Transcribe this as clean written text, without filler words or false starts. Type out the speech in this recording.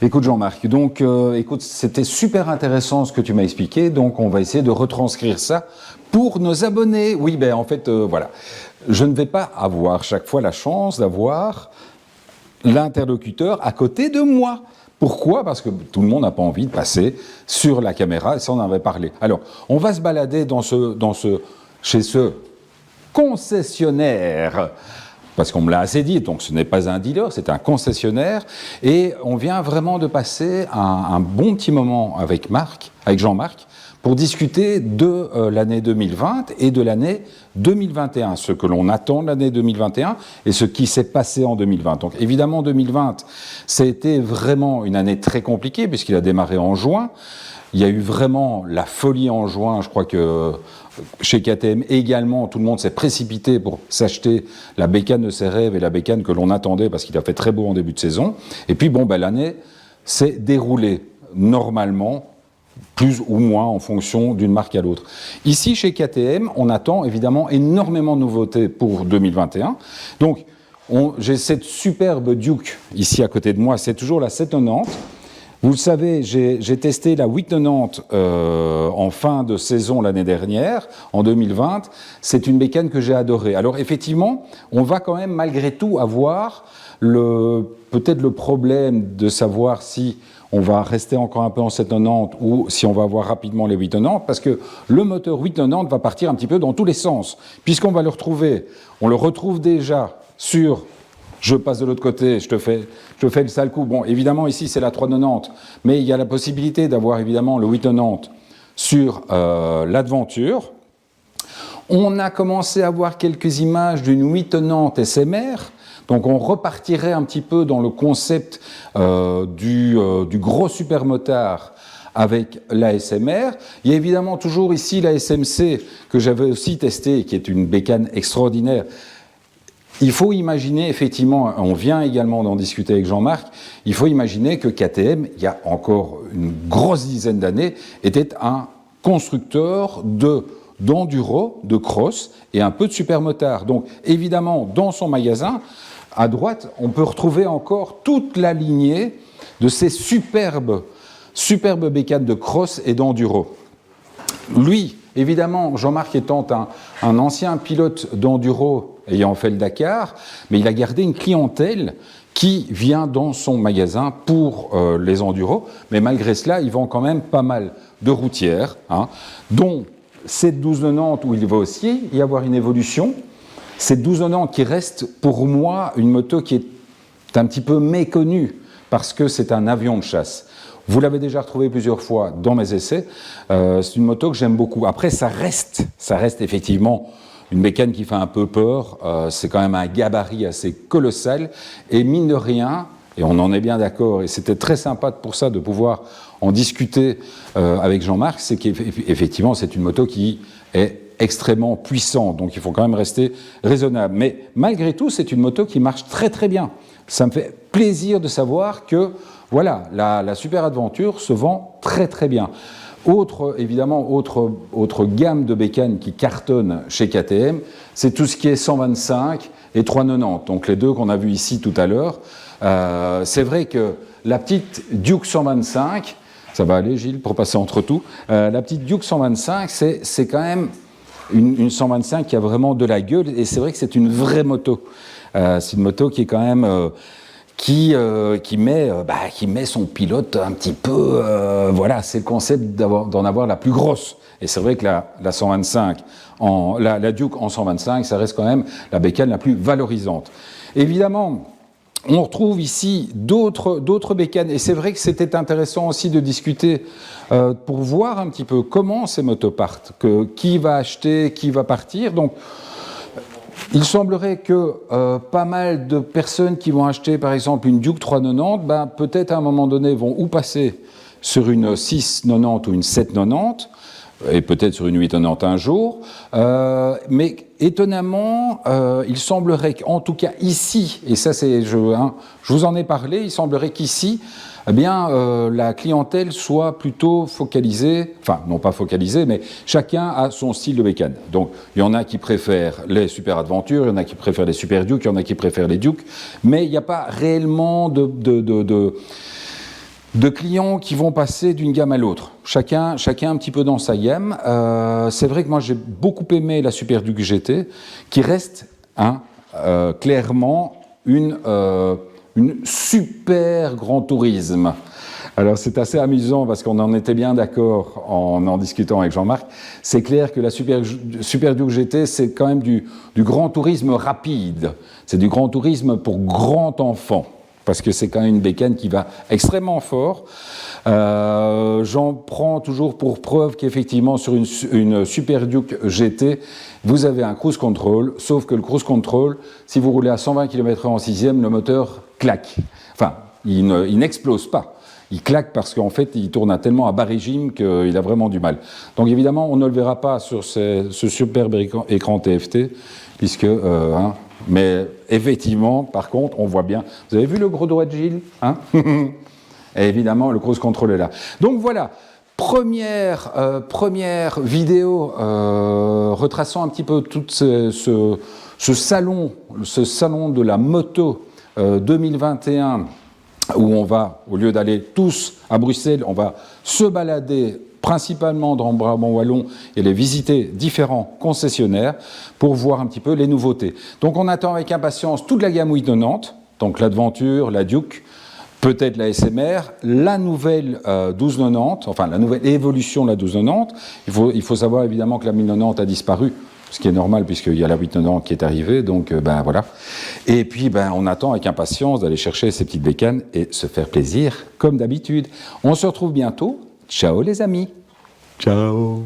Écoute Jean-Marc, donc écoute, c'était super intéressant ce que tu m'as expliqué, donc on va essayer de retranscrire ça pour nos abonnés. Oui, ben en fait, voilà, je ne vais pas avoir chaque fois la chance d'avoir l'interlocuteur à côté de moi. Pourquoi? Parce que tout le monde n'a pas envie de passer sur la caméra, et ça on en avait parlé. Alors, on va se balader chez ce concessionnaire, parce qu'on me l'a assez dit, donc ce n'est pas un dealer, c'est un concessionnaire, et on vient vraiment de passer un bon petit moment avec Jean-Marc, pour discuter de l'année 2020 et de l'année 2021, ce que l'on attend de l'année 2021 et ce qui s'est passé en 2020. Donc évidemment 2020, ça a été vraiment une année très compliquée puisqu'il a démarré en juin. Il y a eu vraiment la folie en juin, je crois que chez KTM également, tout le monde s'est précipité pour s'acheter la bécane de ses rêves et la bécane que l'on attendait parce qu'il a fait très beau en début de saison. Et puis bon, ben, l'année s'est déroulée normalement, plus ou moins en fonction d'une marque à l'autre. Ici, chez KTM, on attend évidemment énormément de nouveautés pour 2021. Donc, j'ai cette superbe Duke ici à côté de moi, c'est toujours la 790. Vous le savez, j'ai testé la 890 en fin de saison l'année dernière, en 2020. C'est une bécane que j'ai adorée. Alors effectivement, on va quand même malgré tout avoir peut-être le problème de savoir si on va rester encore un peu en 790 ou si on va avoir rapidement les 890, parce que le moteur 890 va partir un petit peu dans tous les sens, puisqu'on va le retrouver, on le retrouve déjà sur... Je passe de l'autre côté, je te fais le sale coup. Bon, évidemment, ici, c'est la 390, mais il y a la possibilité d'avoir, évidemment, le 890 sur l'Adventure. On a commencé à voir quelques images d'une 890 SMR, donc on repartirait un petit peu dans le concept du gros supermotard avec la SMR. Il y a évidemment toujours ici la SMC, que j'avais aussi testée, qui est une bécane extraordinaire. Il faut imaginer, effectivement, on vient également d'en discuter avec Jean-Marc, il faut imaginer que KTM, il y a encore une grosse dizaine d'années, était un constructeur d'enduro, de cross et un peu de supermotard. Donc, évidemment, dans son magasin, à droite, on peut retrouver encore toute la lignée de ces superbes bécanes de cross et d'enduro. Lui, évidemment, Jean-Marc étant un ancien pilote d'enduro ayant fait le Dakar, mais il a gardé une clientèle qui vient dans son magasin pour les enduros, mais malgré cela, il vend quand même pas mal de routières, hein, dont cette 1290 où il va aussi y avoir une évolution, cette 1290 qui reste pour moi une moto qui est un petit peu méconnue, parce que c'est un avion de chasse. Vous l'avez déjà retrouvé plusieurs fois dans mes essais, c'est une moto que j'aime beaucoup. Après, ça reste effectivement une bécane qui fait un peu peur, c'est quand même un gabarit assez colossal, et mine de rien, et on en est bien d'accord, et c'était très sympa pour ça de pouvoir en discuter avec Jean-Marc, c'est qu'effectivement c'est une moto qui est extrêmement puissante, donc il faut quand même rester raisonnable. Mais malgré tout, c'est une moto qui marche très très bien. Ça me fait plaisir de savoir que voilà, la Super Adventure se vend très très bien. Autre gamme de bécanes qui cartonne chez KTM, c'est tout ce qui est 125 et 390, donc les deux qu'on a vus ici tout à l'heure. C'est vrai que la petite Duke 125, ça va aller Gilles pour passer entre tout, la petite Duke 125, c'est quand même une 125 qui a vraiment de la gueule, et c'est vrai que c'est une vraie moto. C'est une moto qui est quand même... qui met son pilote un petit peu... voilà, c'est le concept d'en avoir la plus grosse. Et c'est vrai que la 125, la Duke en 125, ça reste quand même la bécane la plus valorisante. Évidemment, on retrouve ici d'autres bécanes. Et c'est vrai que c'était intéressant aussi de discuter pour voir un petit peu comment ces motos partent, qui va acheter, qui va partir. Donc, il semblerait que pas mal de personnes qui vont acheter par exemple une Duke 390, ben, peut-être à un moment donné vont ou passer sur une 690 ou une 790, et peut-être sur une 890 un jour. Mais étonnamment, il semblerait qu'en tout cas ici, et ça c'est, je vous en ai parlé, il semblerait qu'ici, eh bien, la clientèle soit plutôt focalisée, enfin non pas focalisée, mais chacun a son style de bécane. Donc il y en a qui préfèrent les Super Adventure, il y en a qui préfèrent les Super Duke, il y en a qui préfèrent les Duke, mais il n'y a pas réellement de clients qui vont passer d'une gamme à l'autre. Chacun un petit peu dans sa gamme. C'est vrai que moi j'ai beaucoup aimé la Super Duke GT, qui reste clairement une super grand tourisme. Alors c'est assez amusant parce qu'on en était bien d'accord en discutant avec Jean-Marc. C'est clair que la Super Duke GT, c'est quand même du grand tourisme rapide. C'est du grand tourisme pour grands enfants. Parce que c'est quand même une bécane qui va extrêmement fort. J'en prends toujours pour preuve qu'effectivement sur une Super Duke GT, vous avez un cruise control, sauf que le cruise control, si vous roulez à 120 km/h en 6e, le moteur claque. Enfin, il n'explose pas. Il claque parce qu'en fait, il tourne tellement à bas régime qu'il a vraiment du mal. Donc évidemment, on ne le verra pas sur ce superbe écran TFT, puisque... mais effectivement, par contre, on voit bien. Vous avez vu le gros doigt de Gilles, hein? Et évidemment, le cruise control est là. Donc voilà, première vidéo retraçant un petit peu tout ce salon de la moto 2021, où on va, au lieu d'aller tous à Bruxelles, on va se balader principalement dans Brabant Wallon et aller visiter différents concessionnaires pour voir un petit peu les nouveautés. Donc on attend avec impatience toute la gamme 890, donc l'Adventure, la Duke, peut-être la SMR, la nouvelle 1290, enfin la nouvelle évolution de la 1290. Il faut savoir évidemment que la 1090 a disparu, ce qui est normal puisqu'il y a la 890 qui est arrivée, donc voilà. Et puis on attend avec impatience d'aller chercher ces petites bécanes et se faire plaisir comme d'habitude. On se retrouve bientôt. Ciao les amis. Ciao.